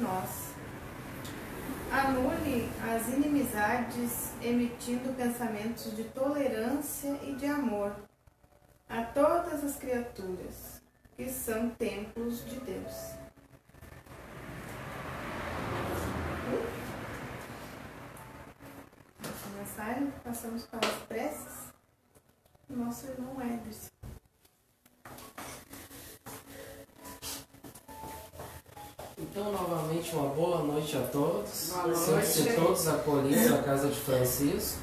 nós. Anule as inimizades, emitindo pensamentos de tolerância e de amor a todas as criaturas, que são templos de Deus. Nessa mensagem, passamos para as preces do nosso irmão Ederson. Então, novamente, uma boa noite a todos. Boa noite. Sintam-se todos acolhidos na casa de Francisco.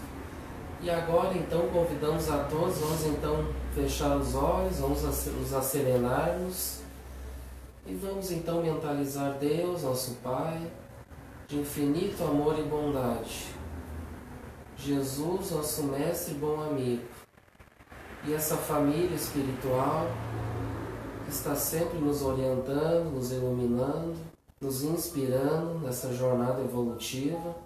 E agora, então, convidamos a todos, vamos então fechar os olhos, vamos nos asserenarmos e vamos então mentalizar Deus, nosso Pai, de infinito amor e bondade. Jesus, nosso mestre e bom amigo. E essa família espiritual que está sempre nos orientando, nos iluminando, nos inspirando nessa jornada evolutiva,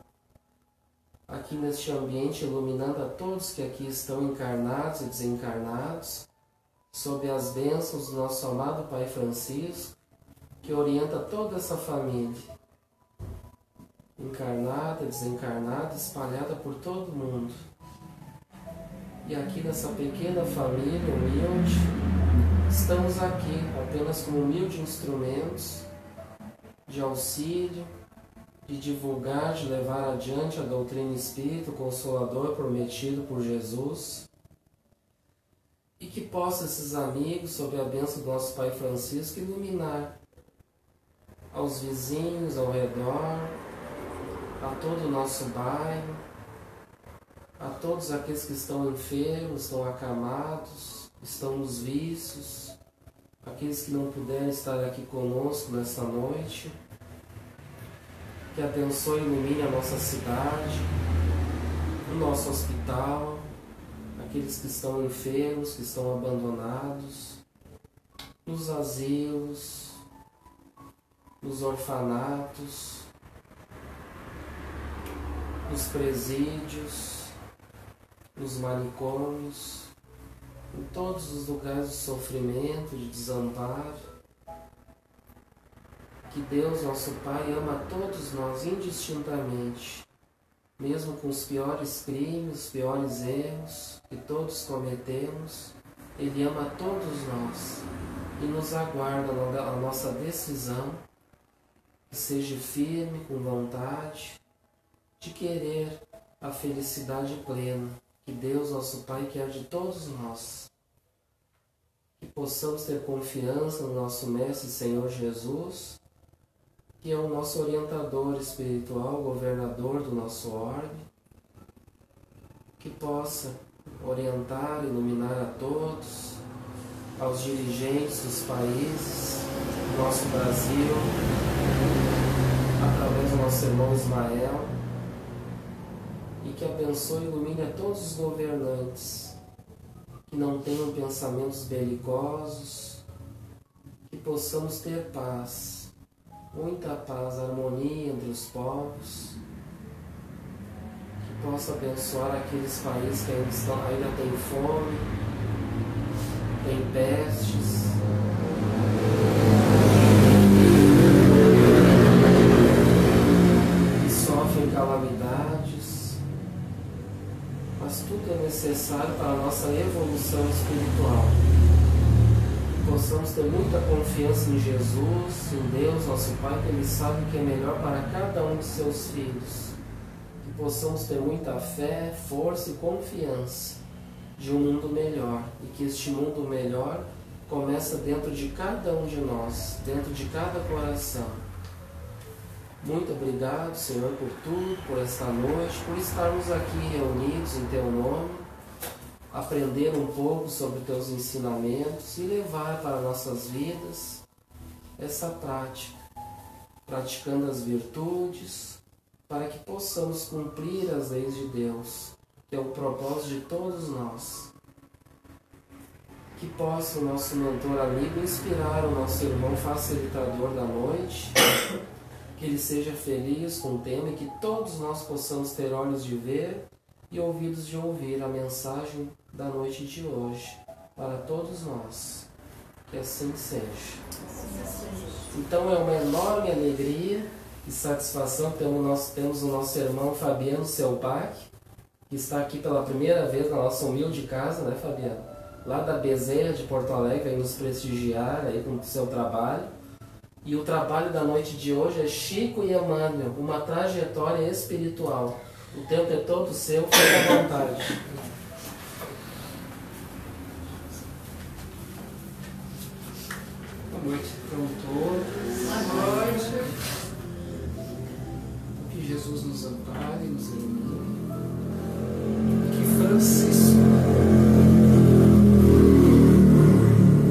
aqui neste ambiente, iluminando a todos que aqui estão encarnados e desencarnados, sob as bênçãos do nosso amado Pai Francisco, que orienta toda essa família, encarnada, desencarnada, espalhada por todo mundo. E aqui nessa pequena família humilde, estamos aqui apenas como humildes instrumentos de auxílio, de divulgar, de levar adiante a doutrina espírita, o Consolador prometido por Jesus, e que possa esses amigos, sob a bênção do nosso Pai Francisco, iluminar aos vizinhos ao redor, a todo o nosso bairro, a todos aqueles que estão enfermos, estão acamados, estão nos vícios, aqueles que não puderem estar aqui conosco nesta noite, que abençoe e ilumine a nossa cidade, o nosso hospital, aqueles que estão enfermos, que estão abandonados, nos asilos, nos orfanatos, nos presídios, nos manicômios, em todos os lugares de sofrimento, de desamparo. Que Deus, nosso Pai, ama a todos nós indistintamente, mesmo com os piores crimes, os piores erros que todos cometemos. Ele ama a todos nós e nos aguarda a nossa decisão, que seja firme, com vontade, de querer a felicidade plena que Deus, nosso Pai, quer de todos nós. Que possamos ter confiança no nosso Mestre e Senhor Jesus, que é o nosso orientador espiritual, governador do nosso orbe, que possa orientar, iluminar a todos, aos dirigentes dos países, do nosso Brasil, através do nosso irmão Ismael, e que abençoe e ilumine a todos os governantes, que não tenham pensamentos belicosos, que possamos ter paz, muita paz, harmonia entre os povos, que possa abençoar aqueles países que ainda têm fome, têm pestes, que sofrem calamidades, mas tudo é necessário para a nossa evolução espiritual. Possamos ter muita confiança em Jesus, em Deus, nosso Pai, que Ele sabe o que é melhor para cada um de seus filhos. Que possamos ter muita fé, força e confiança de um mundo melhor. E que este mundo melhor começa dentro de cada um de nós, dentro de cada coração. Muito obrigado, Senhor, por tudo, por esta noite, por estarmos aqui reunidos em Teu nome, aprender um pouco sobre Teus ensinamentos e levar para nossas vidas essa prática, praticando as virtudes, para que possamos cumprir as leis de Deus, que é o propósito de todos nós. Que possa o nosso mentor amigo inspirar o nosso irmão facilitador da noite, que ele seja feliz com o tema e que todos nós possamos ter olhos de ver e ouvidos de ouvir a mensagem da noite de hoje, para todos nós. Que assim seja. Então é uma enorme alegria Que satisfação temos o nosso irmão Fabiano Selbach, que está aqui pela primeira vez na nossa humilde casa, né, Fabiano? Lá da Bezerra de Porto Alegre, aí nos prestigiar aí com o seu trabalho. E o trabalho da noite de hoje é Chico e Emmanuel, uma trajetória espiritual. O tempo é todo seu, fique à vontade. Boa noite para todos. Boa noite. Que Jesus nos ampare, nos ilumine. Que Francisco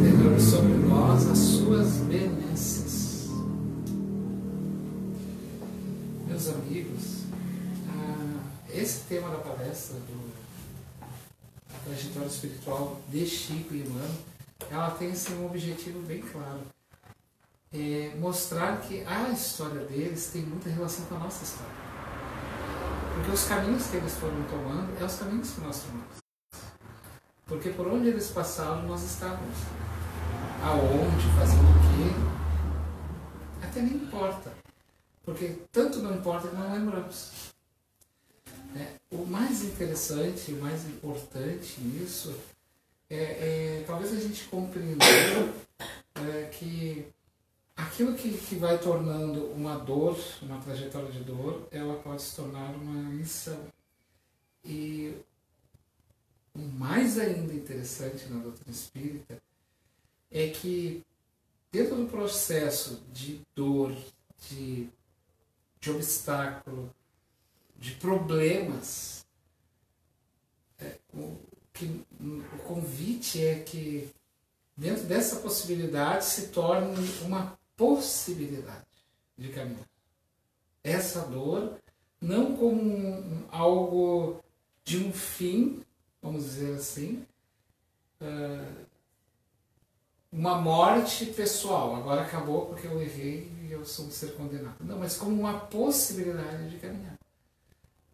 derrame sobre nós as suas benesses. Meus amigos, esse tema da palestra da trajetória espiritual de Chico e Emmanuel, ela tem assim, um objetivo bem claro. Mostrar que a história deles tem muita relação com a nossa história. Porque os caminhos que eles foram tomando é os caminhos que nós tomamos. Porque por onde eles passaram, nós estávamos. Aonde, fazendo o quê, até nem importa. Porque tanto não importa que não lembramos. O mais interessante, o mais importante nisso talvez a gente compreender que aquilo que vai tornando uma dor, uma trajetória de dor, ela pode se tornar uma missão. E o mais ainda interessante na doutrina espírita é que dentro do processo de dor, de obstáculo, de problemas, o convite é que dentro dessa possibilidade se torne uma possibilidade de caminhar. Essa dor não como algo de um fim, vamos dizer assim, uma morte pessoal, agora acabou porque eu errei e eu sou um ser condenado. Não, mas como uma possibilidade de caminhar.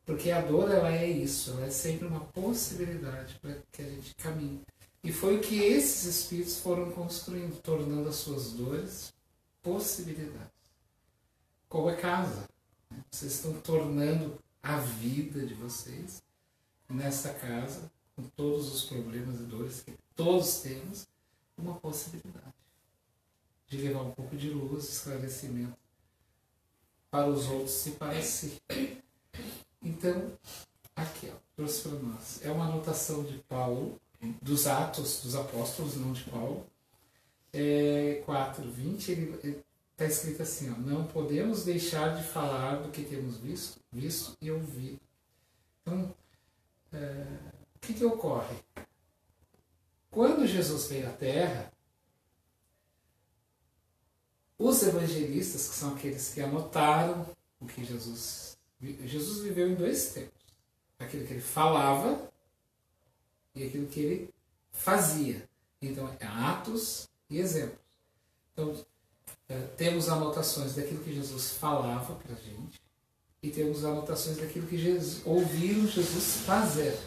Porque a dor, ela é isso, ela é sempre uma possibilidade para que a gente caminhe. E foi o que esses espíritos foram construindo, tornando as suas dores possibilidades. Como é casa. Vocês estão tornando a vida de vocês, nessa casa, com todos os problemas e dores que todos temos, uma possibilidade de levar um pouco de luz, esclarecimento para os outros e para si. Então, aqui, trouxe para nós. É uma anotação de Paulo, dos Atos dos Apóstolos, não de Paulo. 4:20, ele está escrito assim, não podemos deixar de falar do que temos visto e ouvido. Então, o que ocorre? Quando Jesus veio à Terra, os evangelistas, que são aqueles que anotaram o que Jesus viveu em dois tempos. Aquilo que ele falava e aquilo que ele fazia. Então, é atos e exemplos. Então, temos anotações daquilo que Jesus falava para a gente e temos anotações daquilo que ouviram Jesus fazer.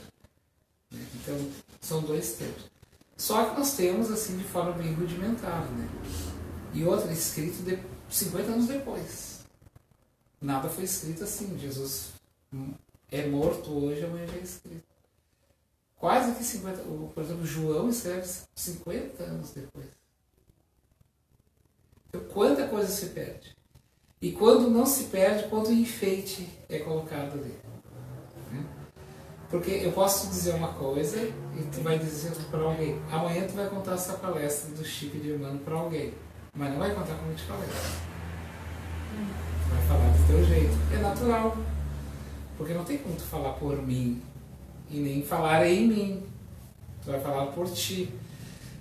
Então, são dois tempos. Só que nós temos, assim, de forma bem rudimentar, né? E outra, escrito 50 anos depois. Nada foi escrito assim. Jesus é morto hoje, amanhã já é escrito. Quase que 50... Por exemplo, João escreve 50 anos depois. Então, quanta coisa se perde. E quando não se perde, quanto enfeite é colocado ali. Porque eu posso te dizer uma coisa e tu vai dizer para alguém. Amanhã tu vai contar essa palestra do Chico e de Emmanuel para alguém. Mas não vai contar como eu te falei. Tu vai falar do teu jeito. É natural. Porque não tem como tu falar por mim. E nem falar em mim. Tu vai falar por ti.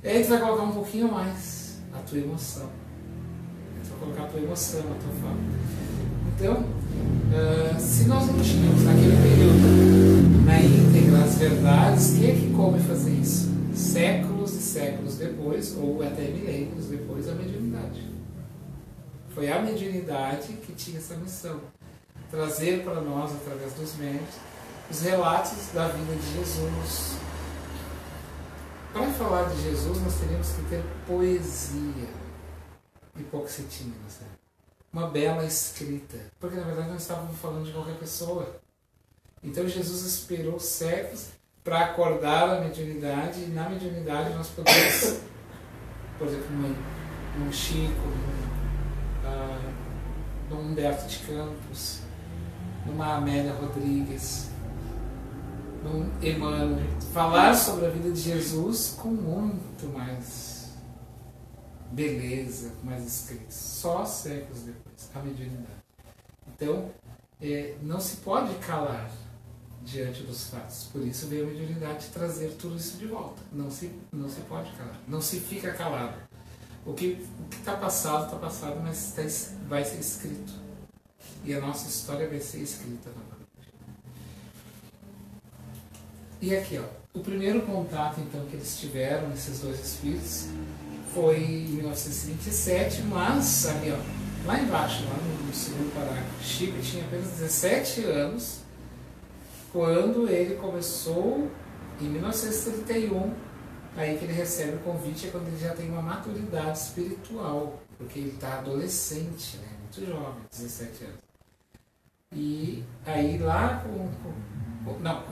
E aí tu vai colocar um pouquinho mais a tua emoção. Tu vai colocar a tua emoção, a tua fala. Então, se nós não tínhamos naquele período na íntegra as verdades, quem é que come fazer isso? Séculos e séculos depois, ou até milênios depois, a mediunidade. Foi a mediunidade que tinha essa missão. Trazer para nós, através dos médiuns, os relatos da vida de Jesus. Para falar de Jesus, nós teríamos que ter poesia. Hipoxetina, uma bela escrita. Porque na verdade nós estávamos falando de qualquer pessoa. Então Jesus esperou séculos para acordar a mediunidade, e na mediunidade nós podemos, por exemplo, num Chico, num Humberto de Campos, numa Amélia Rodrigues, num Emmanuel, falar sobre a vida de Jesus com muito mais beleza, com mais escritos, só séculos depois, a mediunidade. Então, não se pode calar diante dos fatos. Por isso veio a mediunidade trazer tudo isso de volta. Não se pode calar. Não se fica calado. O que está passado, mas vai ser escrito. E a nossa história vai ser escrita novamente. E aqui, o primeiro contato então que eles tiveram, esses dois espíritos, foi em 1927, mas ali, lá embaixo, lá no segundo parágrafo, Chico tinha apenas 17 anos quando ele começou, em 1931, aí que ele recebe o convite, é quando ele já tem uma maturidade espiritual, porque ele está adolescente, né? Muito jovem, 17 anos. E aí lá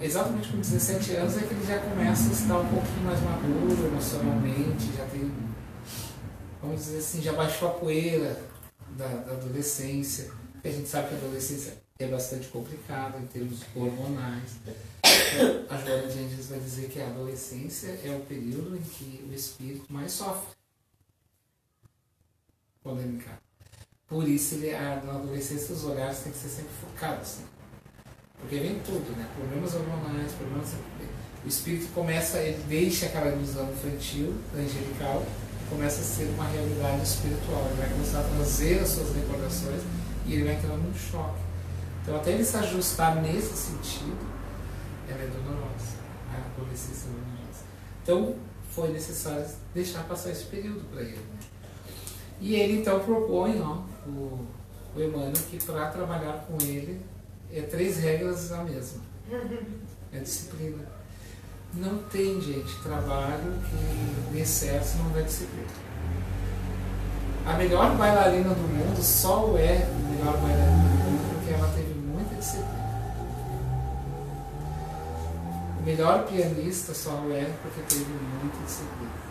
exatamente com 17 anos é que ele já começa a estar um pouquinho mais maduro emocionalmente, já tem, vamos dizer assim, já baixou a poeira da adolescência. A gente sabe que a adolescência é bastante complicada em termos hormonais. Então, a Joana de Angeles vai dizer que a adolescência é o período em que o espírito mais sofre polêmica. Por isso, na adolescência, os olhares têm que ser sempre focados. Assim. Porque vem tudo, né? Problemas hormonais, o espírito começa, ele deixa aquela ilusão infantil, angelical, e começa a ser uma realidade espiritual. Ele vai começar a trazer as suas recordações e ele vai entrar num choque. Então, até ele se ajustar nesse sentido, ela é dolorosa. A adolescência é dolorosa. Então, foi necessário deixar passar esse período para ele. Né? E ele, então, propõe, o Emmanuel, que para trabalhar com ele, 3 regras a mesma. É disciplina. Não tem, gente, trabalho que dê certo se não der disciplina. A melhor bailarina do mundo só é a melhor bailarina do mundo porque ela teve muita disciplina. O melhor pianista só é porque teve muita disciplina.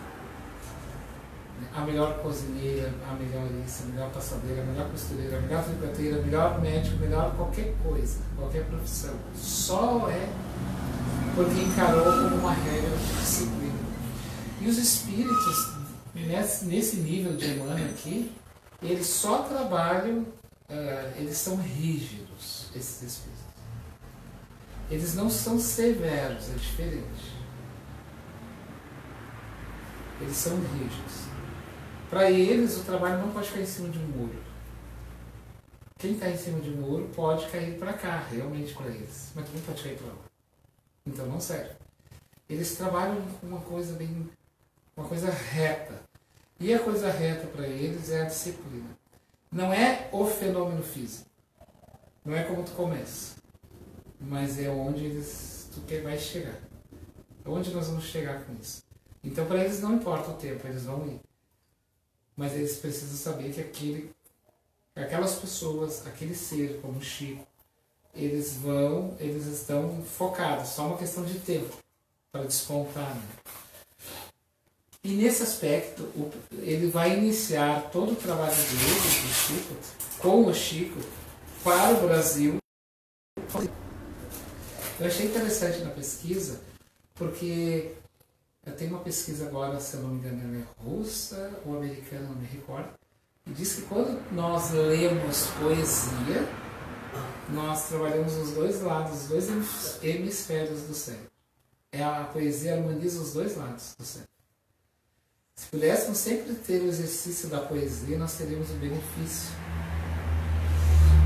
A melhor cozinheira, a melhor isso, a melhor passadeira, a melhor costureira, a melhor tricoteira, a melhor médico, a melhor qualquer coisa, qualquer profissão. Só é porque encarou como uma regra de disciplina. E os espíritos, nesse nível de Emmanuel aqui, eles só trabalham, eles são rígidos, esses espíritos. Eles não são severos, é diferente. Eles são rígidos. Para eles, o trabalho não pode cair em cima de um muro. Quem está em cima de um muro pode cair para cá, realmente para eles. Mas também pode cair para lá. Então não serve. Eles trabalham com uma coisa reta. E a coisa reta para eles é a disciplina. Não é o fenômeno físico. Não é como tu começa. Mas é onde tu vai chegar. Onde nós vamos chegar com isso. Então para eles não importa o tempo, eles vão ir. Mas eles precisam saber que aquelas pessoas, aquele ser como o Chico, eles estão focados, só uma questão de tempo para despontar. Né? E nesse aspecto, ele vai iniciar todo o trabalho dele, do Chico, com o Chico, para o Brasil. Eu achei interessante na pesquisa, porque tem uma pesquisa agora, se eu não me engano, ela é russa ou americana, não me recordo, e diz que quando nós lemos poesia, nós trabalhamos os dois lados, os dois hemisférios do cérebro. A poesia harmoniza os dois lados do cérebro. Se pudéssemos sempre ter o exercício da poesia, nós teríamos o benefício.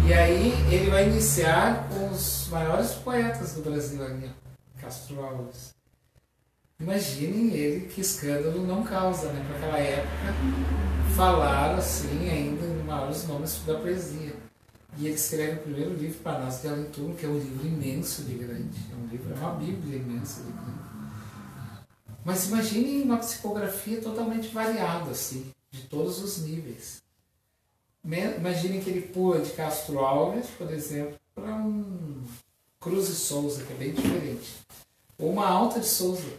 E aí ele vai iniciar com os maiores poetas do Brasil ali, Castro Alves. Imaginem ele que escândalo não causa, né? Para aquela época, falar assim ainda em maiores nomes da poesia. E ele escreve o primeiro livro, Parnaso de Além Túmulo, que é um livro imenso de grande. É uma bíblia imensa de grande. Mas imaginem uma psicografia totalmente variada, assim, de todos os níveis. Imagine que ele pula de Castro Alves, por exemplo, para um Cruz de Souza, que é bem diferente. Ou uma Alta de Souza.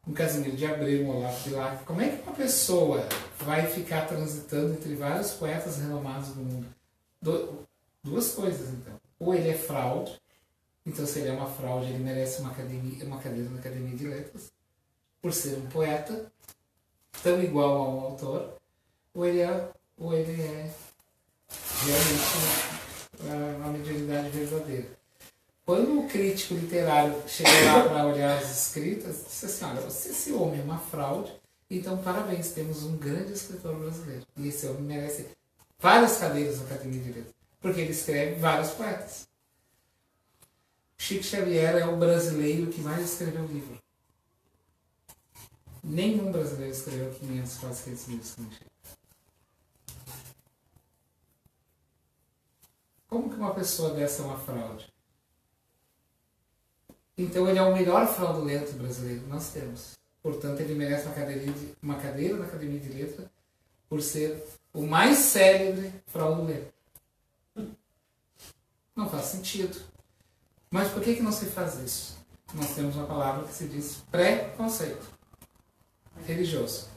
Um Casimiro de Abreu, um Olavo de Lá. Como é que uma pessoa vai ficar transitando entre vários poetas renomados do mundo? Duas coisas, então. Ou ele é fraude, então se ele é uma fraude, ele merece uma cadeira na Academia de Letras, por ser um poeta, tão igual a um autor, ou ele é realmente uma mediunidade verdadeira. Quando o crítico literário chegou lá para olhar as escritas, disse assim, olha, se esse homem é uma fraude, então parabéns, temos um grande escritor brasileiro. E esse homem merece várias cadeiras na Academia de Letras, porque ele escreve vários poetas. Chico Xavier é o brasileiro que mais escreveu livro. Nenhum brasileiro escreveu 500, quase 500 livros como Chico. Como que uma pessoa dessa é uma fraude? Então ele é o melhor fraudulento brasileiro que nós temos. Portanto, ele merece uma cadeira na Academia de Letras por ser o mais célebre fraudulento. Não faz sentido. Mas por que não se faz isso? Nós temos uma palavra que se diz preconceito religioso.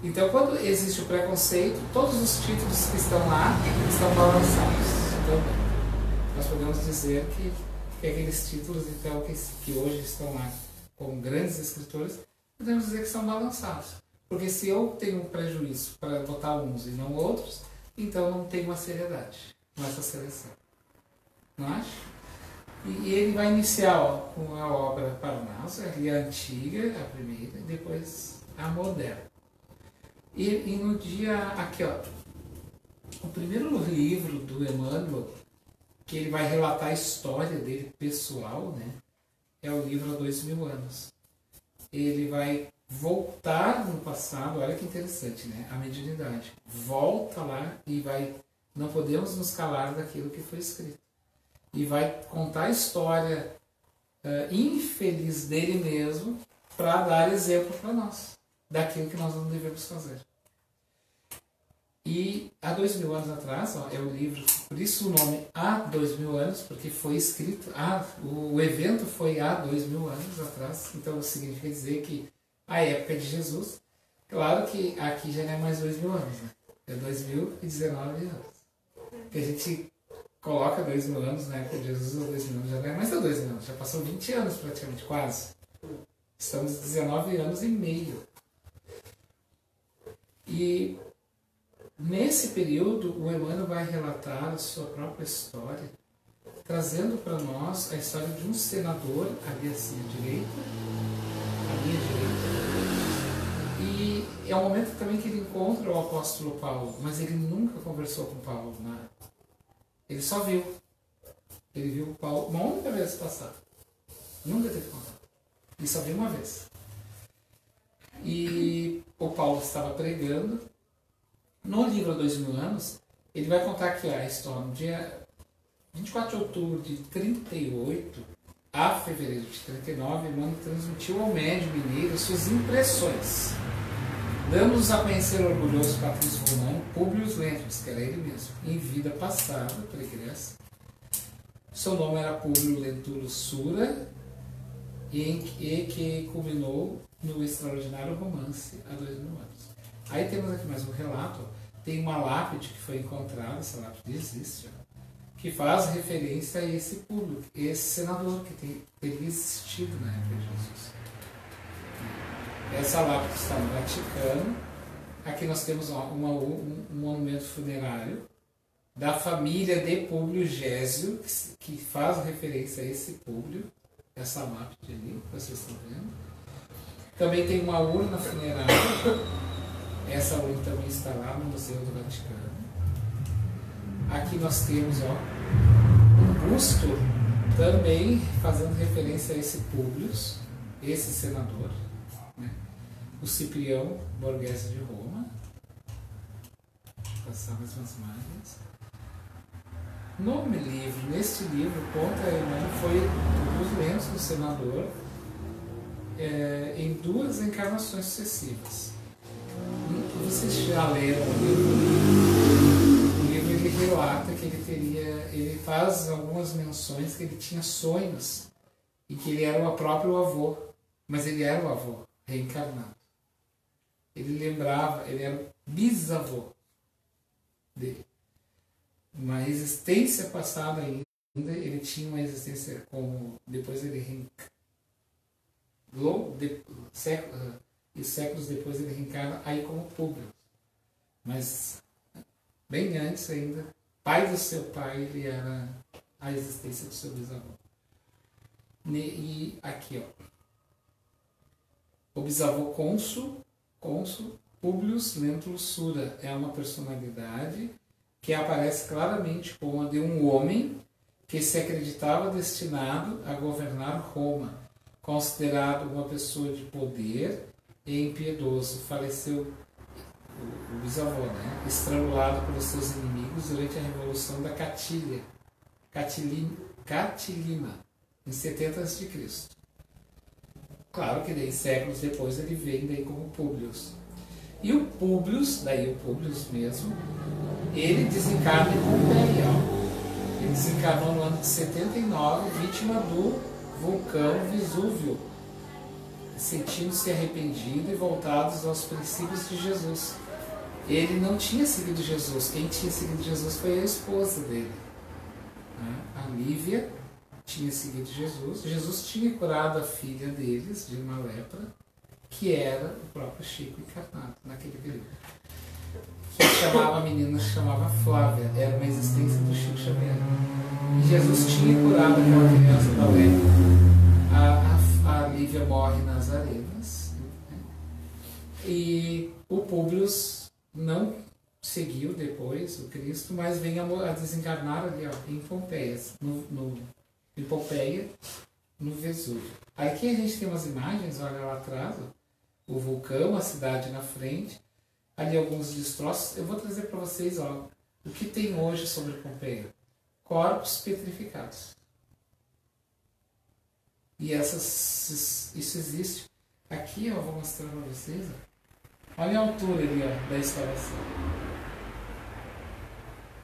Então, quando existe o preconceito, todos os títulos que estão lá estão balançados também. Nós podemos dizer que aqueles títulos então, que hoje estão lá com grandes escritores, podemos dizer que são balançados. Porque se eu tenho um prejuízo para botar uns e não outros, então não tem uma seriedade nessa seleção. Não acha? E ele vai iniciar com a obra Parnaso, a antiga, a primeira, e depois a moderna. E no dia, aqui ó, o primeiro livro do Emmanuel, que ele vai relatar a história dele pessoal, né, é o livro Há 2000 Anos. Ele vai voltar no passado, olha que interessante, né, a mediunidade. Volta lá e vai, não podemos nos calar daquilo que foi escrito. E vai contar a história infeliz dele mesmo para dar exemplo para nós, daquilo que nós não devemos fazer. E há 2000 anos atrás, ó, é o livro, por isso o nome Há 2000 Anos, porque foi escrito, o evento foi há 2000 anos atrás, então significa dizer que a época de Jesus, claro que aqui já não é mais 2000 anos, né? É 2019 anos. Que a gente coloca 2000 anos na época de Jesus, ou 2000 anos, já não é mais 2000 anos, já passou 20 anos praticamente, quase. Estamos 19 anos e meio. E nesse período, o Emmanuel vai relatar a sua própria história, trazendo para nós a história de um senador, ali assim à direita, e é um momento também que ele encontra o apóstolo Paulo, mas ele nunca conversou com Paulo, nada. Ele só viu. Ele viu Paulo uma única vez passar. Nunca teve contato. Ele só viu uma vez. E o Paulo estava pregando. No livro Há 2000 Anos, ele vai contar aqui a história. No dia 24 de outubro de 38 a fevereiro de 39, Emmanuel transmitiu ao médium mineiro suas impressões, dando-nos a conhecer o orgulhoso patrício romano Públio Lentulus, que era ele mesmo, em vida passada, pregressa. Seu nome era Públio Lentulus Sura, e que culminou no extraordinário romance Há 2000 Anos. Aí temos aqui mais um relato, tem uma lápide que foi encontrada, essa lápide existe, que faz referência a esse Públio, esse senador que teria existido na época de Jesus. Essa lápide está no Vaticano. Aqui nós temos um monumento funerário da família de Públio Gésio, que faz referência a esse Públio, essa lápide ali, que vocês estão vendo. Também tem uma urna funerária, essa urna também está lá no Museu do Vaticano. Aqui nós temos um busto também fazendo referência a esse Públio, esse senador, né? O Ciprião Borghese de Roma. Vou passar mais umas imagens. Neste livro, conta Emmanuel foi um dos lentos do senador em 2 encarnações sucessivas. vocês já leram o livro ele relata que ele faz algumas menções que ele tinha sonhos e que ele era o próprio avô, mas ele era o avô reencarnado. Ele lembrava, ele era o bisavô dele. Uma existência passada ainda, ele tinha uma existência como depois ele séculos depois ele reencarna aí como Públio. Mas bem antes ainda, pai do seu pai, ele era a existência do seu bisavô. E aqui, ó, o bisavô cônsul Publius Lentulus Sura é uma personalidade que aparece claramente como a de um homem que se acreditava destinado a governar Roma, considerado uma pessoa de poder e impiedoso. Faleceu o bisavô, né? Estrangulado pelos seus inimigos durante a Revolução da Catilina, em 70 a.C. Claro que daí, séculos depois, ele vem daí como Publius. E o Publius, daí o Publius mesmo, ele desencarna em Pompeia. Ele desencarnou no ano de 79, vítima do vulcão Vesúvio, sentindo-se arrependido e voltados aos princípios de Jesus. Ele não tinha seguido Jesus, quem tinha seguido Jesus foi a esposa dele, né? A Lívia tinha seguido Jesus. Jesus tinha curado a filha deles de uma lepra, que era o próprio Chico encarnado naquele período. A menina se chamava Flávia, era uma existência do Chico Xavier. E Jesus tinha curado aquela criança da lepra. A Lívia morre nas arenas, né? E o Publius não seguiu depois o Cristo, mas vem a desencarnar ali, ó, em Pompeia, em Pompeia, no Vesúvio. Aqui a gente tem umas imagens, olha lá atrás, ó, o vulcão, a cidade na frente, ali alguns destroços. Eu vou trazer para vocês, ó, o que tem hoje sobre Pompeia. Corpos petrificados. E isso existe. Aqui eu vou mostrar para vocês. Ó. Olha a altura ali, ó, da instalação.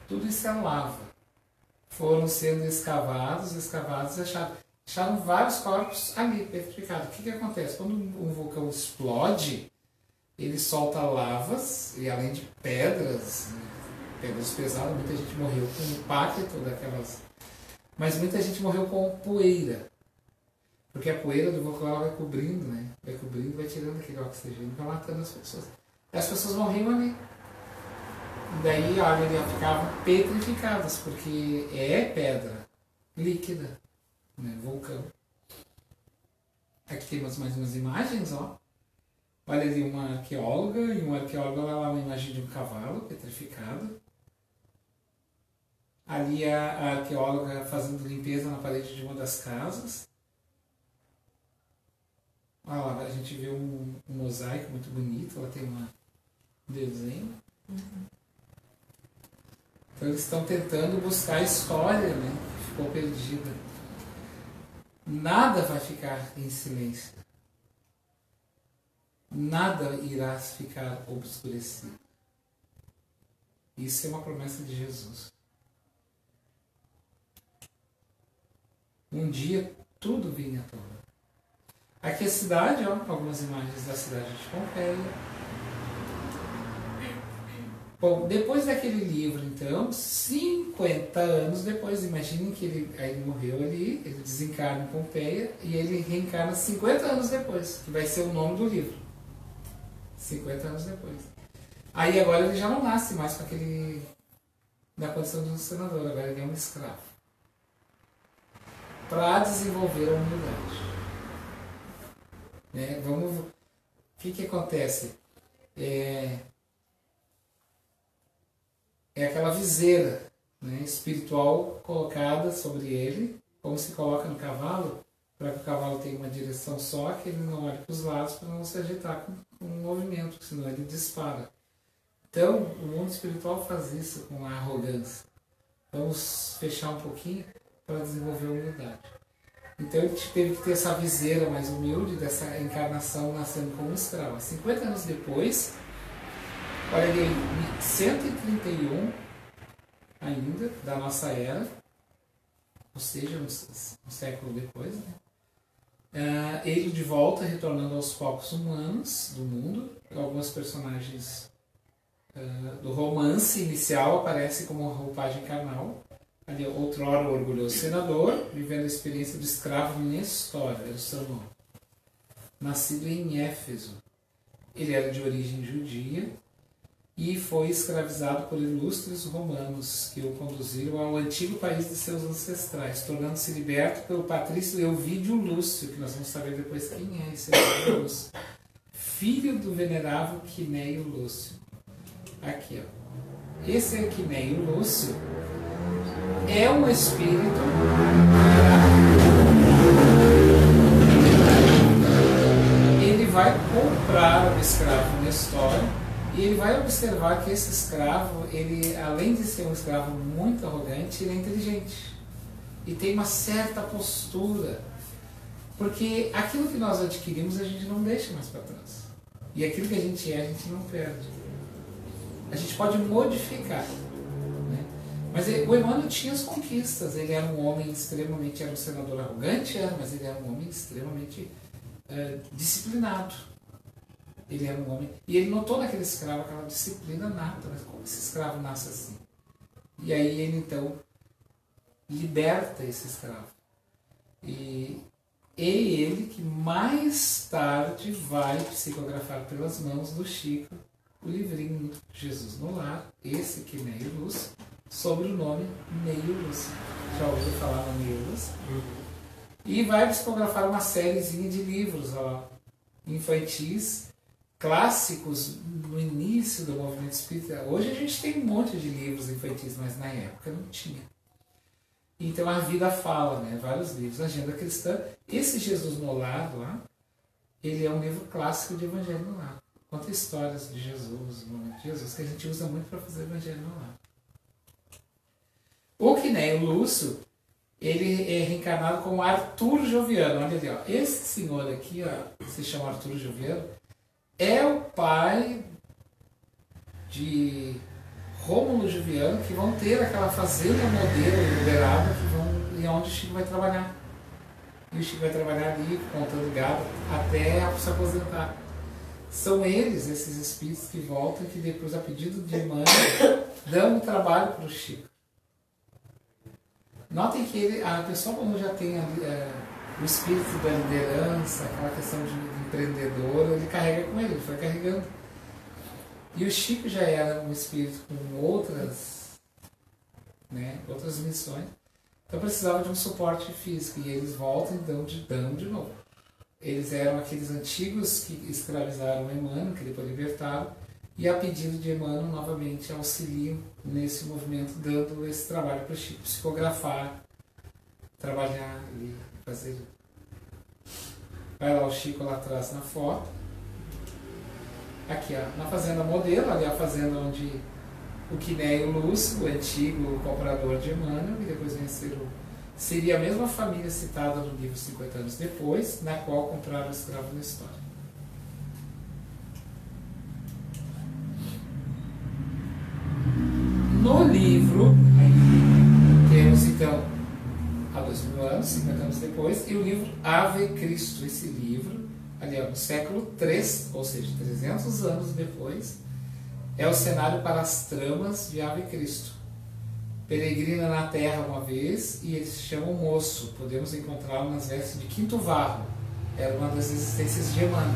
Tudo isso é lava. Foram sendo escavados e acharam vários corpos ali, petrificados. O que acontece? Quando um vulcão explode, ele solta lavas, e além de pedras pesadas, muita gente morreu com o impacto daquelas... Mas muita gente morreu com poeira. Porque a poeira do vulcão ela vai cobrindo, né? Vai cobrindo, vai tirando aquele oxigênio, vai matando as pessoas. E as pessoas morriam ali. Daí, olha, elas ficavam petrificadas, porque é pedra líquida, né? Vulcão. Aqui temos mais umas imagens, ó. Olha ali uma arqueóloga, e um arqueólogo lá uma imagem de um cavalo petrificado. Ali a arqueóloga fazendo limpeza na parede de uma das casas. Olha lá, a gente vê um mosaico muito bonito, ela tem um desenho. Então eles estão tentando buscar a história, né, que ficou perdida. Nada vai ficar em silêncio. Nada irá ficar obscurecido. Isso é uma promessa de Jesus. Um dia tudo vinha à tona. Aqui a cidade, ó, algumas imagens da cidade de Pompeia. Bom, depois daquele livro, então, 50 anos depois, imaginem que ele morreu ali, ele desencarna em Pompeia e ele reencarna 50 anos depois, que vai ser o nome do livro. 50 anos depois. Aí agora ele já não nasce mais com na condição de um senador, agora ele é um escravo. Para desenvolver a humildade. Né? O que acontece? É aquela viseira, né, espiritual colocada sobre ele, como se coloca no cavalo, para que o cavalo tenha uma direção só, que ele não olhe para os lados para não se agitar com um movimento, senão ele dispara. Então, o mundo espiritual faz isso com a arrogância. Vamos fechar um pouquinho para desenvolver a humildade. Então ele teve que ter essa viseira mais humilde dessa encarnação nascendo como escravo. 50 anos depois, Olha ali, 131 ainda da nossa era, ou seja, um século depois, né? Ele de volta, retornando aos focos humanos do mundo. Alguns personagens do romance inicial aparecem como roupagem carnal. Ali, outrora o orgulhoso senador, vivendo a experiência do escravo Nestor, era o seu nome. Nascido em Éfeso. Ele era de origem judia e foi escravizado por ilustres romanos que o conduziram ao antigo país de seus ancestrais, tornando-se liberto pelo patrício Elvídio Lúcio, que nós vamos saber depois quem é esse Elvídio Lúcio, filho do venerável Quinéio Lúcio. Aqui, ó. Esse é Quinéio Lúcio, é um espírito ele vai comprar o escravo Nestor e ele vai observar que esse escravo, ele, além de ser um escravo muito arrogante, ele é inteligente e tem uma certa postura, porque aquilo que nós adquirimos a gente não deixa mais para trás, e aquilo que a gente não perde. A gente pode modificar, né? Mas o Emmanuel tinha as conquistas. Ele era um homem extremamente, era um senador arrogante, mas ele era um homem extremamente disciplinado. Ele era um homem, e ele notou naquele escravo aquela disciplina nata. Mas como esse escravo nasce assim? E aí ele então liberta esse escravo. E ele que mais tarde vai psicografar pelas mãos do Chico o livrinho Jesus no Lar, esse Quinéio Lúcio, sobre o nome Neio Lúcio. Já ouviu falar no Neio Lúcio? E vai psicografar uma sériezinha de livros infantis, clássicos no início do movimento espírita. Hoje a gente tem um monte de livros infantis, mas na época não tinha. Então a vida fala, né? Vários livros, Agenda Cristã. Esse Jesus no Lar lá, ele é um livro clássico de Evangelho no Lar. Conta histórias de Jesus, do momento de Jesus, que a gente usa muito para fazer Evangelho no Lar. O Quinéio Lúcio, ele é reencarnado como Arthur Joviano. Olha ali, ó. Esse senhor aqui, ó, se chama Arthur Joviano, é o pai de Rômulo Joviano, que vão ter aquela fazenda modelo em Uberaba, e onde o Chico vai trabalhar. E o Chico vai trabalhar ali, contando gado, até se aposentar. São eles, esses espíritos que voltam, que depois, a pedido de Emmanuel, dão um trabalho para o Chico. Notem que a pessoa, como já tem o espírito da liderança, aquela questão de empreendedor, ele carrega com ele foi carregando. E o Chico já era um espírito com outras missões, então precisava de um suporte físico, e eles voltam e dão de novo. Eles eram aqueles antigos que escravizaram Emmanuel, que depois libertaram, e a pedido de Emmanuel novamente auxiliam nesse movimento, dando esse trabalho para o Chico, psicografar, trabalhar ali, fazer. Vai lá o Chico lá atrás na foto. Aqui, ó, na fazenda modelo, ali a fazenda onde o Quinéio Lúcio, o antigo comprador de Emmanuel, e depois vem a ser seria a mesma família citada no livro 50 anos depois, na qual compraram o escravo Nestor. No livro, temos então há 2000 anos, 50 anos depois, e o livro Ave Cristo. Esse livro, ali no século III, ou seja, 300 anos depois, é o cenário para as tramas de Ave Cristo. Peregrina na terra uma vez, e ele se chama o Moço. Podemos encontrá-lo nas vestes de Quinto Varro. Era uma das existências de Emmanuel.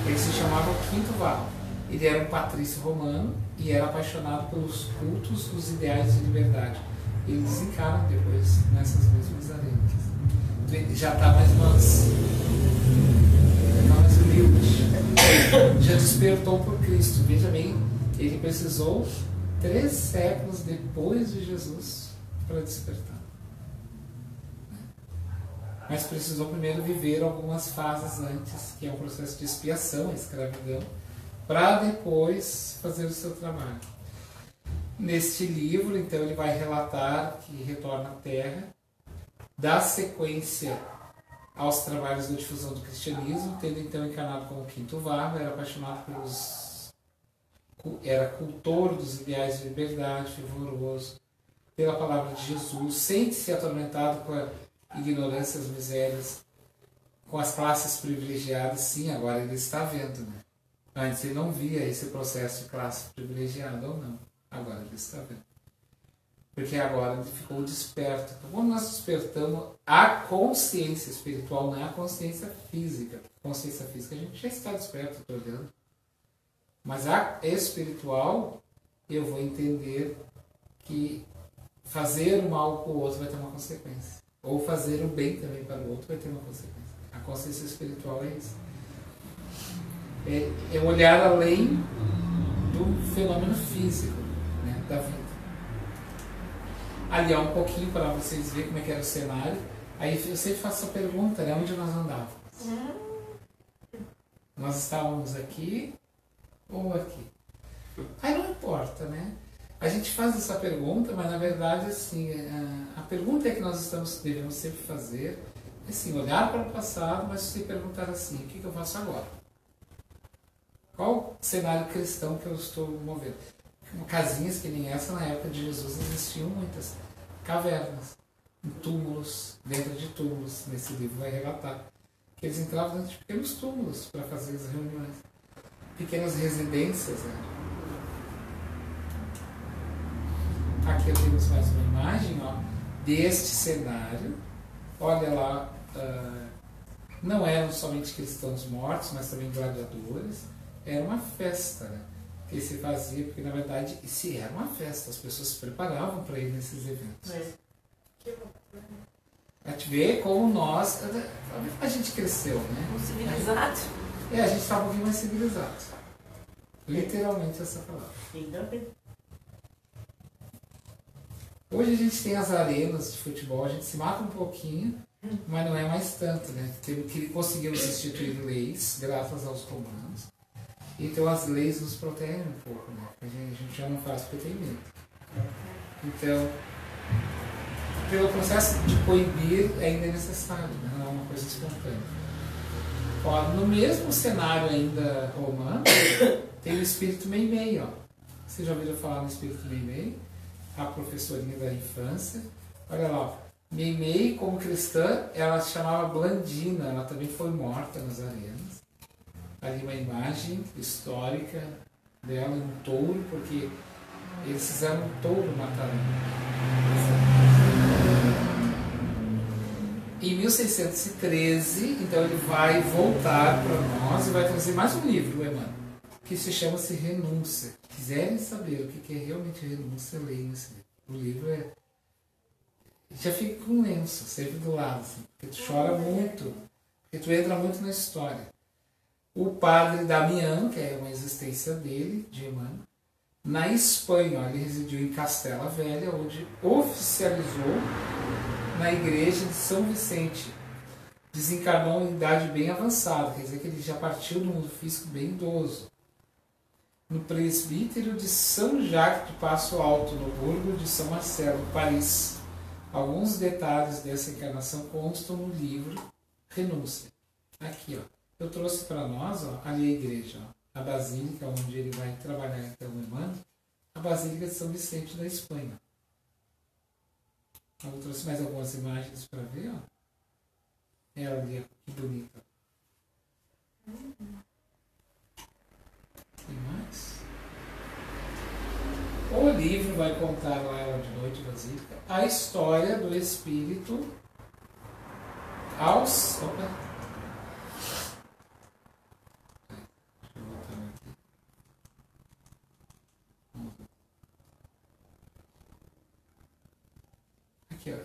Ele se chamava Quinto Varro. Ele era um patrício romano e era apaixonado pelos cultos dos ideais de liberdade. Ele desencarna depois nessas mesmas arenas. Ele já está mais humilde. Já despertou por Cristo. Veja bem, ele precisou 3 séculos depois de Jesus para despertar. Mas precisou primeiro viver algumas fases antes, que é um processo de expiação, a escravidão, para depois fazer o seu trabalho. Neste livro, então, ele vai relatar que retorna à Terra, dá sequência aos trabalhos da difusão do cristianismo, tendo então encarnado como Quinto Varro, era apaixonado pelos era cultor dos ideais de liberdade, fervoroso pela palavra de Jesus, sente-se atormentado com a ignorância, as misérias, com as classes privilegiadas. Sim, agora ele está vendo, né? Antes ele não via esse processo de classe privilegiada ou não. Agora ele está vendo. Porque agora ele ficou desperto. Então, quando nós despertamos a consciência espiritual, não é a consciência física. A consciência física a gente já está desperto, estou olhando. Mas a espiritual, eu vou entender que fazer o mal para o outro vai ter uma consequência. Ou fazer o bem também para o outro vai ter uma consequência. A consciência espiritual é isso. É olhar além do fenômeno físico, né, da vida. Ali, um pouquinho para vocês verem como é que era o cenário. Aí eu sempre faço essa pergunta, né? Onde nós andávamos? Nós estávamos aqui ou aqui? Aí não importa, né? A gente faz essa pergunta, mas na verdade, assim, a pergunta é que nós devemos sempre fazer é assim, olhar para o passado, mas se perguntar assim, o que eu faço agora? Qual cenário cristão que eu estou movendo? Casinhas que nem essa, na época de Jesus, existiam muitas cavernas, túmulos, dentro de túmulos. Nesse livro vai relatar que eles entravam dentro de pequenos túmulos para fazer as reuniões. Pequenas residências. Né? Aqui temos mais uma imagem deste cenário. Olha lá, não eram somente cristãos mortos, mas também gladiadores. Era uma festa, né? Que se fazia, porque na verdade se era uma festa, as pessoas se preparavam para ir nesses eventos. A gente vê como nós, a gente cresceu, né? Civilizado. A gente está um pouquinho mais civilizado. Literalmente essa palavra. Hoje a gente tem as arenas de futebol, a gente se mata um pouquinho, mas não é mais tanto, né? Que conseguimos instituir leis, graças aos romanos. Então as leis nos protegem um pouco, né? A gente já não faz porque tem medo. Então, pelo processo de coibir ainda é necessário, né? Não é uma coisa espontânea. No mesmo cenário ainda romano, tem o espírito Meimei. Vocês já ouviram falar no espírito Meimei? A professorinha da infância. Olha lá, Meimei, como cristã, ela se chamava Blandina, ela também foi morta nas arenas. Ali uma imagem histórica dela, um touro, porque eles fizeram um touro matar Em 1613, então ele vai voltar para nós e vai trazer mais um livro, Emmanuel, que se chama-se Renúncia. Se quiserem saber o que é realmente renúncia, leiam esse livro. O livro já fica com um lenço, sempre do lado, assim, porque tu chora muito, porque tu entra muito na história. O padre Damião, que é uma existência dele, de Emmanuel, na Espanha, ele residiu em Castela Velha, onde oficializou na igreja de São Vicente. Desencarnou em idade bem avançada, quer dizer que ele já partiu do mundo físico bem idoso. No presbítero de São Jacques do Passo Alto, no burgo de São Marcelo, Paris. Alguns detalhes dessa encarnação constam no livro Renúncia. Aqui, eu trouxe para nós, ali a igreja, a basílica onde ele vai trabalhar então o Emmanuel, a Basílica de São Vicente da Espanha. Eu trouxe mais algumas imagens para ver, Ela ali, que bonita. Tem mais? O livro vai contar lá, Ela de Noite, Basílica, a história do espírito aos...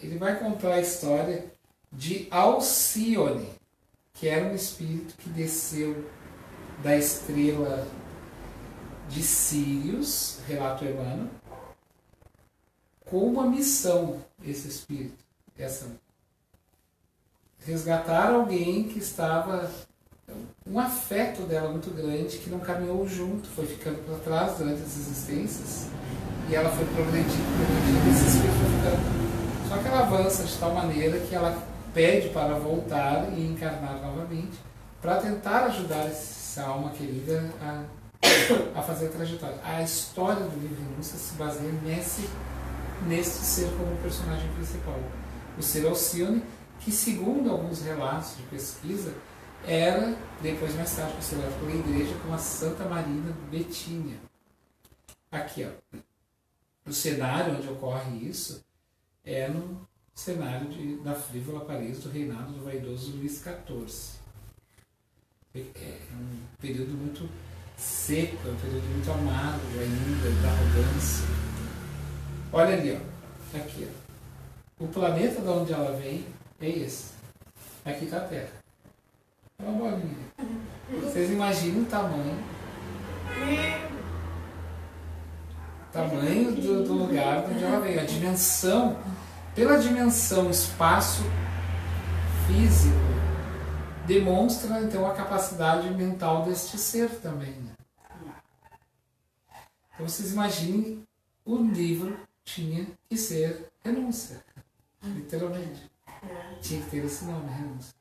Ele vai contar a história de Alcione, que era um espírito que desceu da estrela de Sírios, relato Emmanuel, com uma missão, esse espírito, resgatar alguém que estava, um afeto dela muito grande, que não caminhou junto, foi ficando para trás durante as existências, e ela foi progredindo, e esse espírito foi ficando. Só que ela avança de tal maneira que ela pede para voltar e encarnar novamente para tentar ajudar essa alma querida a a fazer a trajetória. A história do livro Renúncia se baseia neste ser como personagem principal. O ser Alcione, que segundo alguns relatos de pesquisa, era, depois mais tarde, considerado pela igreja como a Santa Marina Betínia. Aqui, ó. O cenário onde ocorre isso é no cenário da frívola Paris do reinado do vaidoso Luís XIV. É um período muito seco, é um período muito amargo ainda, da arrogância. Olha ali, ó. Aqui, ó. O planeta de onde ela vem é esse. Aqui está a Terra. É uma bolinha. Vocês imaginam o tamanho do lugar onde ela veio. A dimensão, pela dimensão espaço físico, demonstra então a capacidade mental deste ser também. Né? Então vocês imaginem, o livro tinha que ser Renúncia. Literalmente. Tinha que ter esse nome, Renúncia.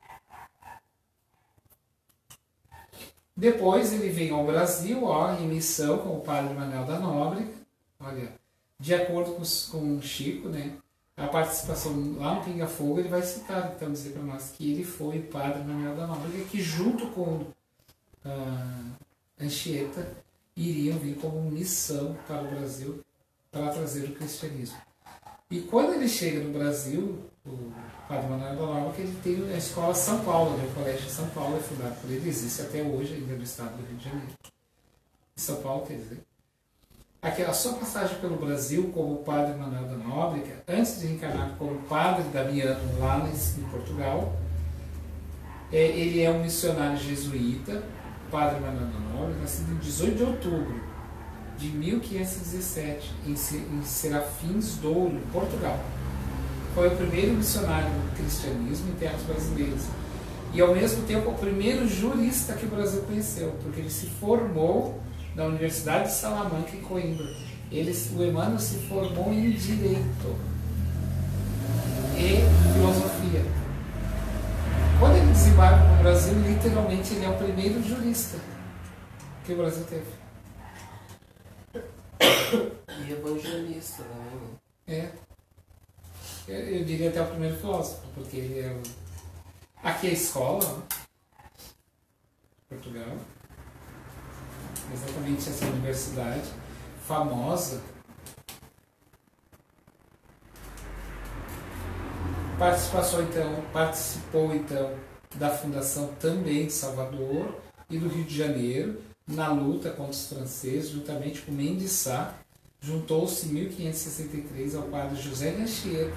Depois ele vem ao Brasil, ó, em missão com o padre Manuel da Nóbrega. Olha, de acordo com o Chico, né, a participação lá no Pinga Fogo, ele vai citar, então, dizer para nós que ele foi o padre Manuel da Nóbrega, que junto com Anchieta iriam vir como missão para o Brasil para trazer o cristianismo. E quando ele chega no Brasil, o padre Manuel da Nóbrega, ele tem a escola São Paulo, né, o Colégio São Paulo é fundado por ele, existe até hoje ainda no estado do Rio de Janeiro. São Paulo, quer dizer. A sua passagem pelo Brasil como padre Manuel da Nóbrega, antes de reencarnar como padre Damiano lá em Portugal, ele é um missionário jesuíta, padre Manuel da Nóbrega, nascido em 18 de outubro de 1517, em Serafins Douro, Portugal. Foi o primeiro missionário do cristianismo em terras brasileiras. E, ao mesmo tempo, o primeiro jurista que o Brasil conheceu, porque ele se formou na Universidade de Salamanca, em Coimbra. O Emmanuel se formou em Direito e Filosofia. Quando ele desembarca no Brasil, literalmente ele é o primeiro jurista que o Brasil teve. E evangelista também. É. Eu diria até o primeiro filósofo, porque ele é o... Aqui é a escola, né? Portugal. Exatamente essa universidade famosa. Participou então da fundação também de Salvador e do Rio de Janeiro, na luta contra os franceses, juntamente com Mendes Sá. Juntou-se em 1563 ao padre José de Anchieta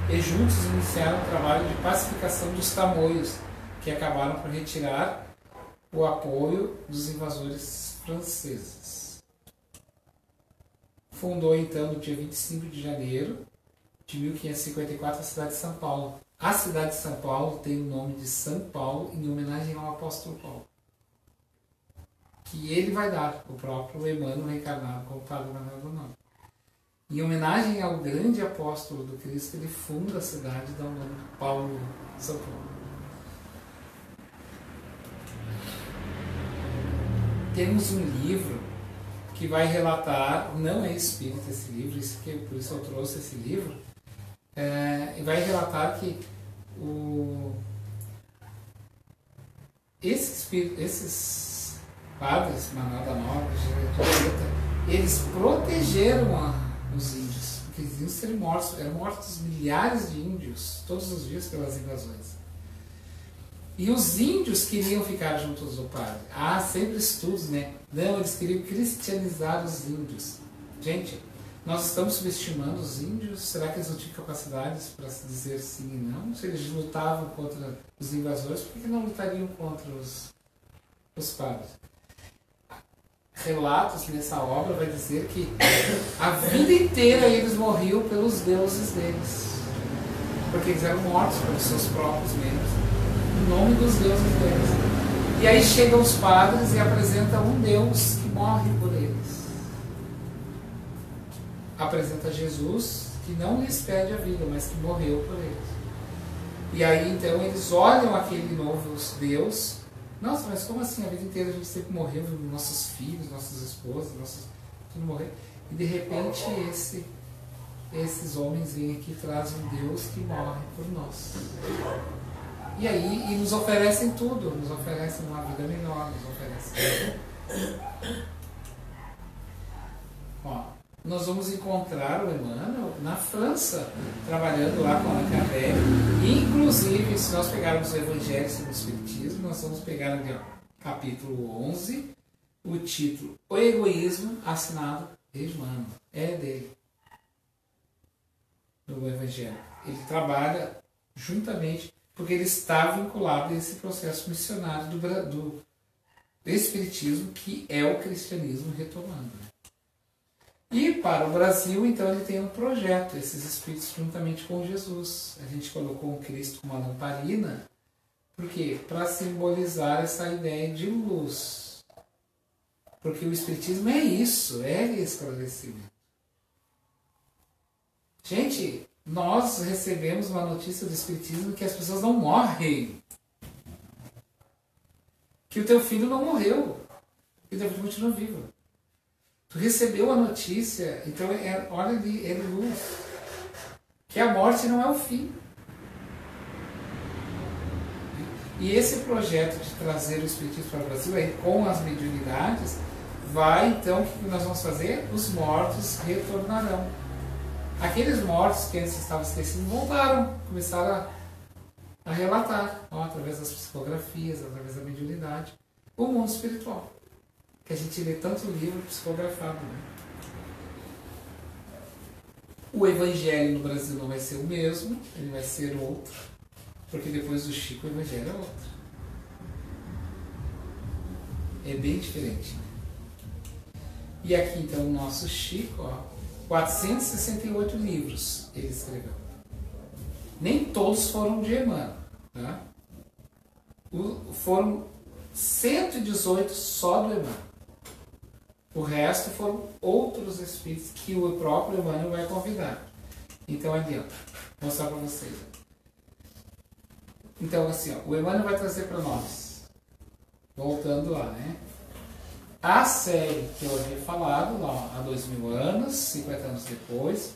e juntos iniciaram o trabalho de pacificação dos tamoios, que acabaram por retirar o apoio dos invasores franceses. Fundou então no dia 25 de janeiro de 1554 a cidade de São Paulo. A cidade de São Paulo tem o nome de São Paulo em homenagem ao apóstolo Paulo, que ele vai dar, o próprio Emmanuel reencarnado como padre Manuel da Nóbrega. Em homenagem ao grande apóstolo do Cristo, ele funda a cidade, dá o nome de Paulo, São Paulo. Temos um livro que vai relatar, não é espírita esse livro, por isso eu trouxe esse livro, vai relatar que esses padres, Manuel da Nóbrega, eles protegeram os índios, porque eles iam ser mortos, eram mortos milhares de índios todos os dias pelas invasões. E os índios queriam ficar juntos do padre. Há sempre estudos, né? Não, eles queriam cristianizar os índios. Gente, nós estamos subestimando os índios? Será que eles não tinham capacidades para se dizer sim e não? Se eles lutavam contra os invasores, por que não lutariam contra os padres? Relatos nessa obra vai dizer que a vida inteira eles morriam pelos deuses deles. Porque eles eram mortos pelos seus próprios membros. Em nome dos deuses deles. E aí chegam os padres e apresentam um Deus que morre por eles. Apresenta Jesus, que não lhes pede a vida, mas que morreu por eles. E aí então eles olham aquele novo Deus, Nossa, mas como assim? A vida inteira a gente sempre morreu, nossos filhos, nossas esposas, tudo morrer. E de repente esses homens vêm aqui e trazem um Deus que morre por nós. E aí, e nos oferecem tudo, nos oferecem uma vida melhor, nos oferecem. Ó, nós vamos encontrar o Emmanuel na França, trabalhando lá com a Kardec. Inclusive, se nós pegarmos o Evangelho segundo o Espiritismo, nós vamos pegar ali, ó, capítulo 11, o título O Egoísmo, assinado Emmanuel. É dele. No Evangelho. Ele trabalha juntamente, porque ele está vinculado a esse processo missionário do Espiritismo, que é o cristianismo retomando. E para o Brasil, então, ele tem um projeto, esses espíritos juntamente com Jesus. A gente colocou um Cristo com uma lamparina, por quê? Para simbolizar essa ideia de luz. Porque o Espiritismo é isso, é esclarecimento. Gente, nós recebemos uma notícia do Espiritismo que as pessoas não morrem. Que o teu filho não morreu. Que o teu filho continua vivo. Tu recebeu a notícia, então olha ali, é luz. Que a morte não é o fim. E esse projeto de trazer o Espiritismo para o Brasil, aí, com as mediunidades, vai então, o que nós vamos fazer? Os mortos retornarão. Aqueles mortos que antes estavam esquecidos voltaram, começaram a relatar, ó, através das psicografias, através da mediunidade, o mundo espiritual. Que a gente lê tanto livro psicografado. Né? O Evangelho no Brasil não vai ser o mesmo, ele vai ser outro, porque depois do Chico o Evangelho é outro. É bem diferente. Né? E aqui então o nosso Chico, ó, 468 livros ele escreveu. Nem todos foram de Emmanuel. Tá? Foram 118 só do Emmanuel. O resto foram outros espíritos que o próprio Emmanuel vai convidar. Então, ali, ó, vou mostrar para vocês. Então, assim, ó, o Emmanuel vai trazer para nós, voltando lá, né? A série que eu havia falado, lá há 2000 anos, 50 anos depois,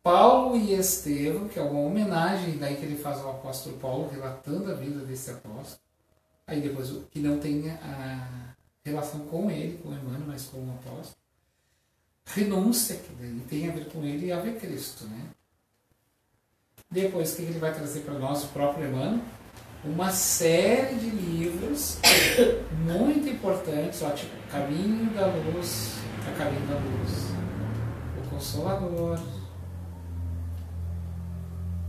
Paulo e Estevão, que é uma homenagem daí que ele faz ao apóstolo Paulo, relatando a vida desse apóstolo. Aí depois, que não tem a relação com ele, com o Emmanuel, mas com o apóstolo. Renúncia, que daí tem a ver com ele e a ver Cristo, né? Depois, o que ele vai trazer para nós, o próprio Emmanuel? Uma série de livros muito importantes, ó, tipo Caminho da Luz, a Caminho da Luz, O Consolador,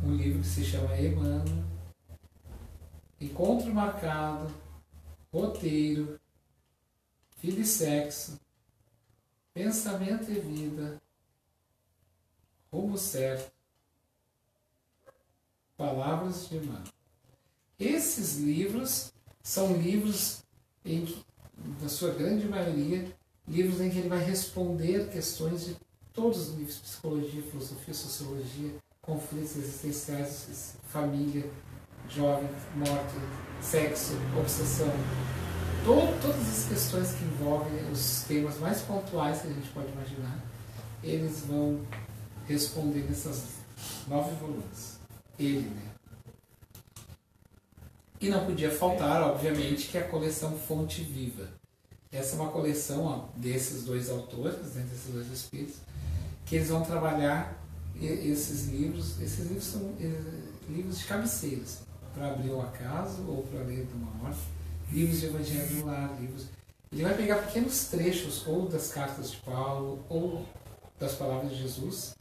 um livro que se chama Emmanuel, Encontro Marcado, Roteiro, Vida e Sexo, Pensamento e Vida, Rumo Certo, Palavras de Emmanuel. Esses livros são livros em que, na sua grande maioria, livros em que ele vai responder questões de todos os livros, psicologia, filosofia, sociologia, conflitos existenciais, família, jovem, morte, sexo, obsessão. Todas as questões que envolvem os temas mais pontuais que a gente pode imaginar, eles vão responder nessas 9 volumes. Ele, né? E não podia faltar, obviamente, que é a coleção Fonte Viva. Essa é uma coleção, ó, desses dois autores, né, desses dois espíritos, que eles vão trabalhar esses livros. Esses livros são livros de cabeceiras, para abrir o acaso ou para ler de uma hora. Livros de Evangelho no Lar, livros. Ele vai pegar pequenos trechos, ou das cartas de Paulo, ou das palavras de Jesus,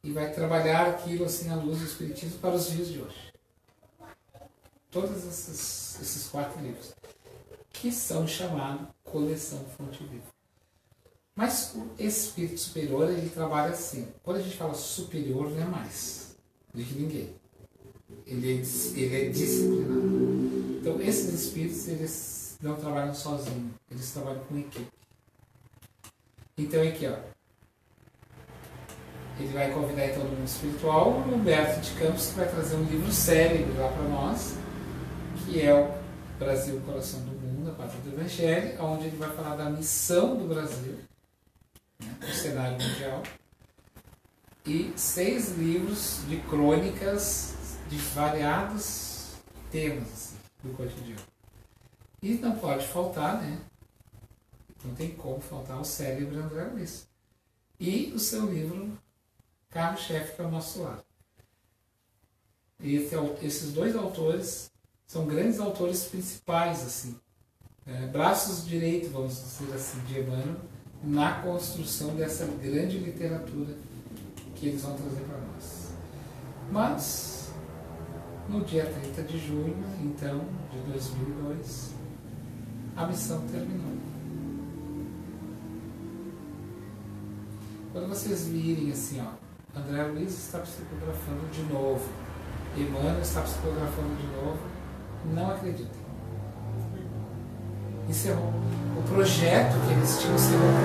e vai trabalhar aquilo assim à luz do Espiritismo para os dias de hoje. Todos esses 4 livros, que são chamados Coleção Fonte Viva. Mas o espírito superior, ele trabalha assim. Quando a gente fala superior, não é mais do que ninguém. Ele é disciplinado. Então, esses espíritos, eles não trabalham sozinhos, eles trabalham com equipe. Então, aqui, ó, ele vai convidar então no mundo espiritual o Humberto de Campos, que vai trazer um livro célebre lá para nós, que é Brasil, Coração do Mundo, a Pátria do Evangelho, onde ele vai falar da missão do Brasil, né, no cenário mundial, e 6 livros de crônicas de variados temas assim, do cotidiano. E não pode faltar, né? Não tem como faltar o célebre André Luiz. E o seu livro Carro-Chefe, que é o Nosso Lar. E esses 2 autores são grandes autores principais, assim, braços direitos, vamos dizer assim, de Emmanuel, na construção dessa grande literatura que eles vão trazer para nós. Mas, no dia 30 de junho, então, de 2002, a missão terminou. Quando vocês virem assim, ó, André Luiz está psicografando de novo, Emmanuel está psicografando de novo, não acreditem. Encerrou. O projeto que eles tinham encerrou com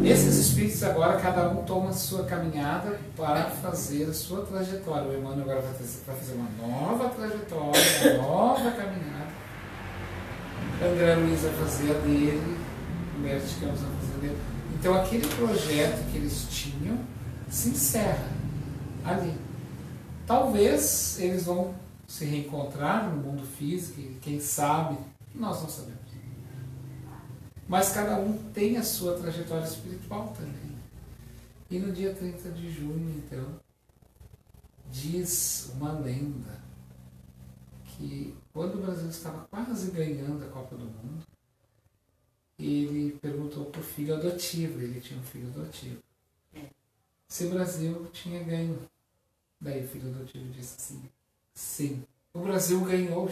eles. Esses espíritos agora, cada um toma a sua caminhada para fazer a sua trajetória. O Emmanuel agora vai fazer uma nova trajetória, uma nova caminhada. André Luiz vai fazer a dele, o Humberto Campos vai fazer a dele. Então aquele projeto que eles tinham se encerra ali. Talvez eles vão se reencontrar no mundo físico, e quem sabe, nós não sabemos. Mas cada um tem a sua trajetória espiritual também. E no dia 30 de junho, então, diz uma lenda que quando o Brasil estava quase ganhando a Copa do Mundo, ele perguntou para o filho adotivo, ele tinha um filho adotivo, se o Brasil tinha ganho. Daí o filho adotivo disse assim, sim, o Brasil ganhou.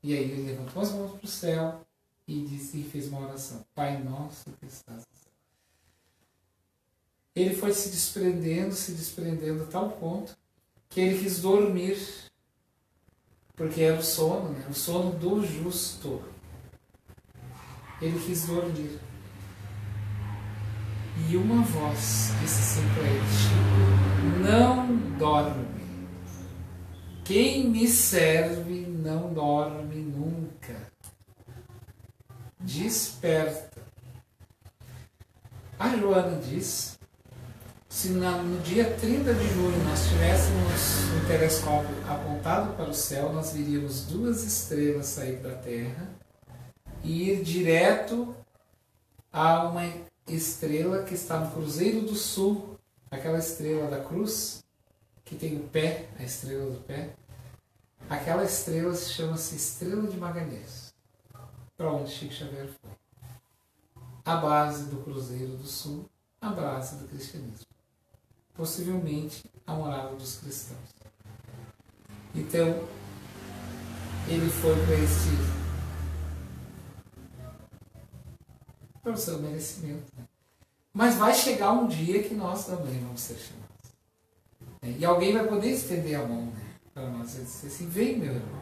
E aí ele levantou as mãos para o céu e disse, e fez uma oração, Pai nosso que estás no céu. Ele foi se desprendendo a tal ponto que ele quis dormir, porque era o sono, né? O sono do justo. Ele quis dormir. E uma voz disse assim para ele, Chico, não dorme. Quem me serve não dorme nunca. Desperta. A Joana diz, se no dia 30 de junho nós tivéssemos um telescópio apontado para o céu, nós veríamos 2 estrelas sair da Terra e ir direto a uma estrela que está no Cruzeiro do Sul, aquela estrela da cruz, que tem o pé, a estrela do pé. Aquela estrela chama-se Estrela de Magalhães, para onde Chico Xavier foi. A base do Cruzeiro do Sul, a base do cristianismo. Possivelmente a morada dos cristãos. Então, ele foi para o seu merecimento. Né? Mas vai chegar um dia que nós também vamos ser chamados. E alguém vai poder estender a mão, né, para nós e dizer assim, vem meu irmão,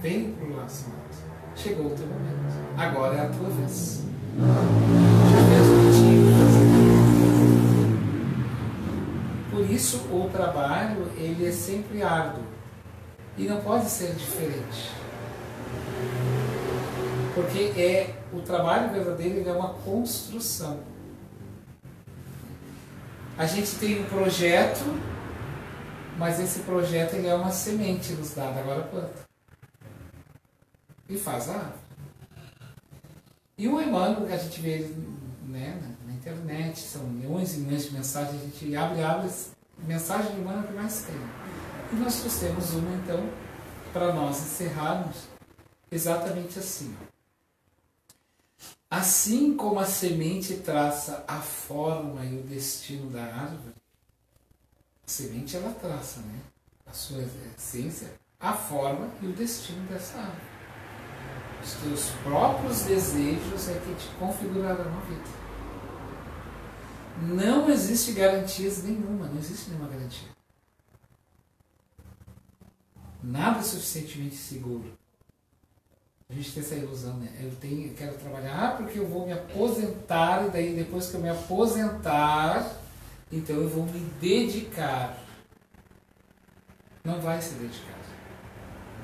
vem para o laço nosso. Chegou o teu momento. Agora é a tua vez. Já fez o que tinha que fazer. Por isso o trabalho ele é sempre árduo. E não pode ser diferente. Porque o trabalho verdadeiro ele é uma construção. A gente tem um projeto, mas esse projeto ele é uma semente nos dada, agora planta. E faz a árvore. E o Emmanuel, que a gente vê né, na internet, são milhões e milhões de mensagens, a gente abre mensagem de Emmanuel que mais tem. E nós trouxemos uma, então, para nós encerrarmos, exatamente assim. Assim como a semente traça a forma e o destino da árvore, a semente ela traça, né, a sua essência, a forma e o destino dessa árvore. Os teus próprios desejos é que te configurarão a vida. Não existe garantias nenhuma, não existe nenhuma garantia. Nada é suficientemente seguro. A gente tem essa ilusão, né? Eu quero trabalhar porque eu vou me aposentar e daí depois que eu me aposentar, então eu vou me dedicar. não vai se dedicar.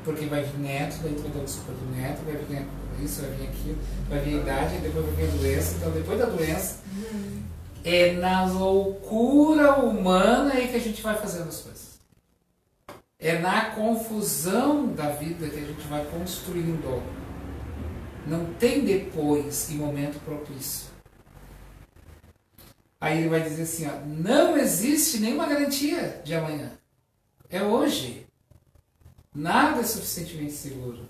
Porque vai vir neto, daí tu vai dar desculpa do neto, vai vir isso, vai vir aquilo, vai vir a idade, depois vai vir a doença. Então, depois da doença, é na loucura humana aí que a gente vai fazendo as coisas. É na confusão da vida que a gente vai construindo. Não tem depois e momento propício. Aí ele vai dizer assim, ó, não existe nenhuma garantia de amanhã. É hoje. Nada é suficientemente seguro.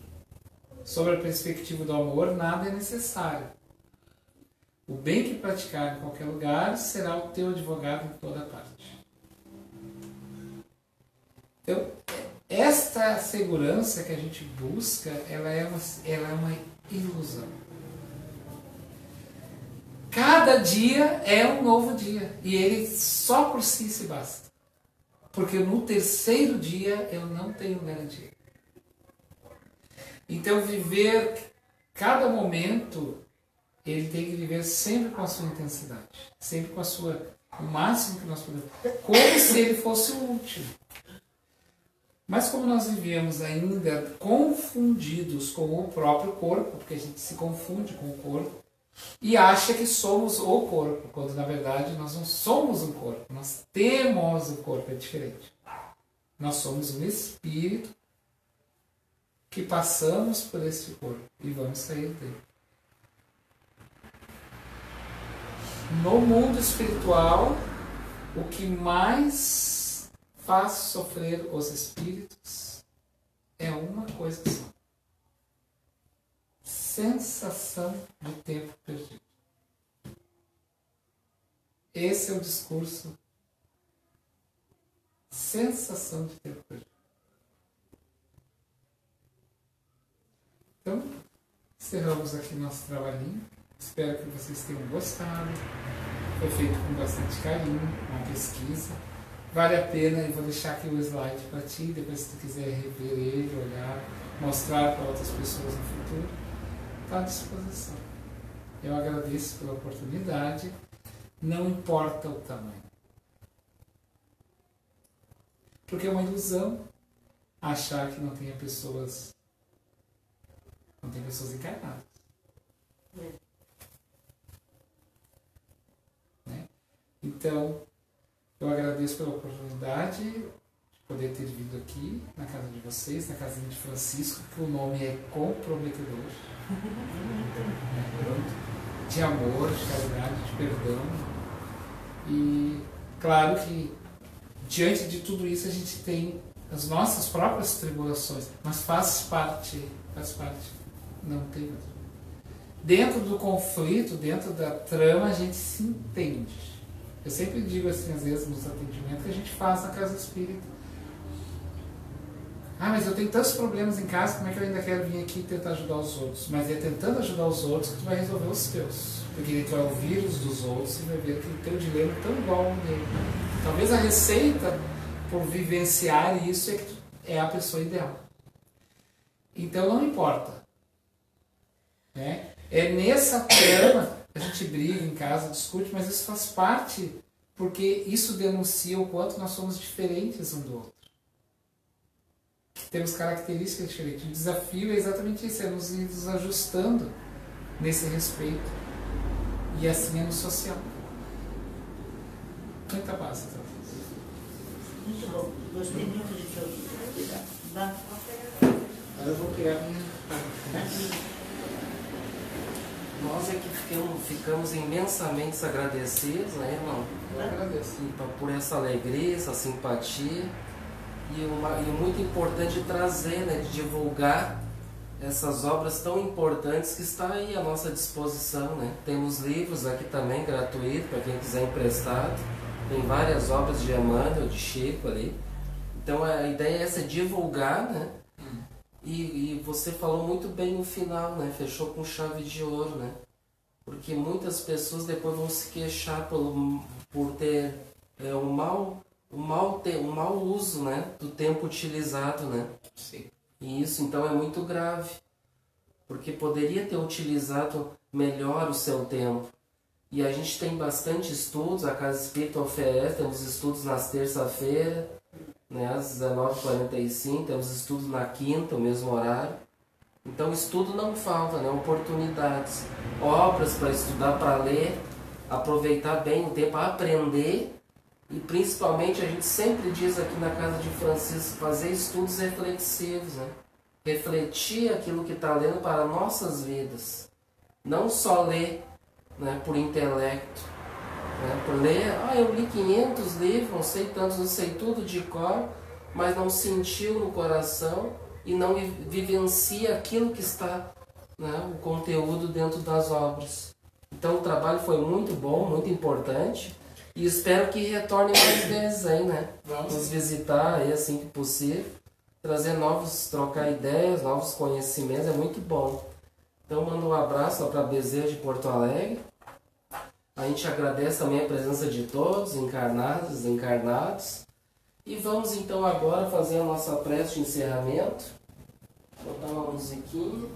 Sobre a perspectiva do amor, nada é necessário. O bem que praticar em qualquer lugar será o teu advogado em toda parte. Então, esta segurança que a gente busca, ela é uma ilusão. Cada dia é um novo dia. E ele só por si se basta. Porque no terceiro dia eu não tenho garantia. Então viver cada momento, ele tem que viver sempre com a sua intensidade. Sempre com o máximo que nós podemos. Como se ele fosse o último. Mas como nós vivemos ainda confundidos com o próprio corpo, porque a gente se confunde com o corpo, e acha que somos o corpo, quando na verdade nós não somos um corpo, nós temos o corpo, é diferente. Nós somos um espírito que passamos por esse corpo e vamos sair dele. No mundo espiritual, o que mais faz sofrer os espíritos é uma coisa só. Sensação de tempo perdido. Esse é o discurso. Sensação de tempo perdido. Então, encerramos aqui nosso trabalhinho. Espero que vocês tenham gostado. Foi feito com bastante carinho, uma pesquisa. Vale a pena, eu vou deixar aqui o slide para ti, depois se tu quiser rever ele, olhar, mostrar para outras pessoas no futuro. Está à disposição. Eu agradeço pela oportunidade, não importa o tamanho. Porque é uma ilusão achar que não tem pessoas encarnadas. Né? Então, eu agradeço pela oportunidade de poder ter vindo aqui na casa de vocês, na casinha de Francisco, que o nome é comprometedor. De amor, de caridade, de perdão. E claro que diante de tudo isso a gente tem as nossas próprias tribulações, mas faz parte, não tem mais. Dentro do conflito, dentro da trama, a gente se entende. Eu sempre digo assim, às vezes, nos atendimentos que a gente faz na casa espírita. Ah, mas eu tenho tantos problemas em casa, como é que eu ainda quero vir aqui e tentar ajudar os outros? Mas é tentando ajudar os outros que tu vai resolver os teus. Porque tu vai ouvir os dos outros e vai ver que o teu dilema é tão igual ao dele. Talvez a receita por vivenciar isso é que tu é a pessoa ideal. Então não importa. Né? É nessa trama a gente briga em casa, discute, mas isso faz parte, porque isso denuncia o quanto nós somos diferentes um do outro. Temos características diferentes. O desafio é exatamente isso, é nos ajustando nesse respeito. E assim é no social. Muita paz, então. Muito bom. Gostei muito de te ouvir. Obrigada. Agora eu vou pegar a minha. Nós é que ficamos imensamente agradecidos, né, irmão? Eu agradeço. Por essa alegria, essa simpatia. E muito importante trazer, né, de divulgar essas obras tão importantes que está aí à nossa disposição, né? Temos livros aqui também gratuitos para quem quiser emprestado. Tem várias obras de Emmanuel, de Chico ali. Então a ideia é essa, divulgar, né? E você falou muito bem no final, né? Fechou com chave de ouro, né? Porque muitas pessoas depois vão se queixar por ter um mau uso, né, do tempo utilizado, né? Sim. E isso então é muito grave, porque poderia ter utilizado melhor o seu tempo. E a gente tem bastante estudos, a Casa Espírita oferece, temos estudos nas terça-feiras, né, às 19h45, temos estudo na quinta, o mesmo horário. Então estudo não falta, né, oportunidades, obras para estudar, para ler, aproveitar bem o tempo, aprender. E principalmente a gente sempre diz aqui na Casa de Francisco, fazer estudos reflexivos, né? Refletir aquilo que está lendo para nossas vidas. Não só ler, né, por intelecto. Né? Por ler, eu li 500 livros, não sei tantos, não sei tudo de cor, mas não sentiu no coração e não vivencia aquilo que está, né, o conteúdo dentro das obras. Então o trabalho foi muito bom, muito importante. E espero que retorne mais vezes aí, né? Vamos nos visitar aí assim que possível. Trazer trocar ideias, novos conhecimentos, é muito bom. Então mando um abraço para Bezerra de Porto Alegre. A gente agradece também a presença de todos, encarnados, desencarnados. E vamos então agora fazer a nossa prece de encerramento. Vou botar uma musiquinha.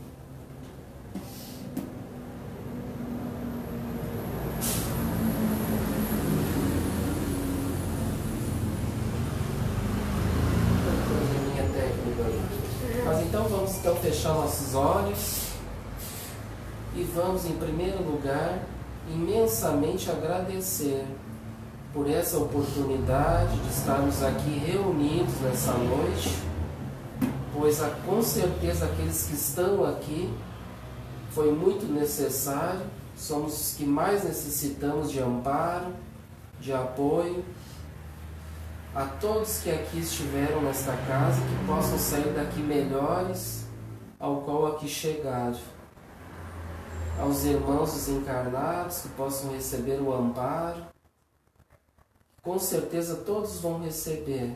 Mas então vamos fechar nossos olhos e vamos em primeiro lugar imensamente agradecer por essa oportunidade de estarmos aqui reunidos nessa noite, pois com certeza aqueles que estão aqui foi muito necessário, somos os que mais necessitamos de amparo, de apoio. A todos que aqui estiveram nesta casa, que possam sair daqui melhores ao qual aqui chegaram. Aos irmãos desencarnados, que possam receber o amparo. Com certeza todos vão receber.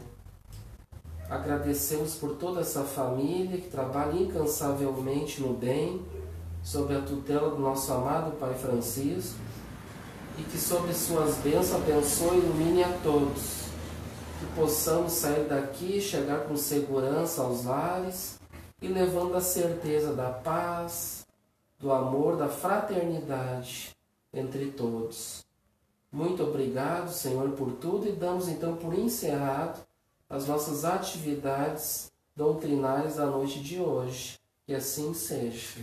Agradecemos por toda essa família que trabalha incansavelmente no bem, sob a tutela do nosso amado Pai Francisco, e que sob suas bênçãos abençoe e ilumine a todos. Que possamos sair daqui, chegar com segurança aos lares e levando a certeza da paz, do amor, da fraternidade entre todos. Muito obrigado, Senhor, por tudo, e damos então por encerrado as nossas atividades doutrinárias da noite de hoje. Que assim seja.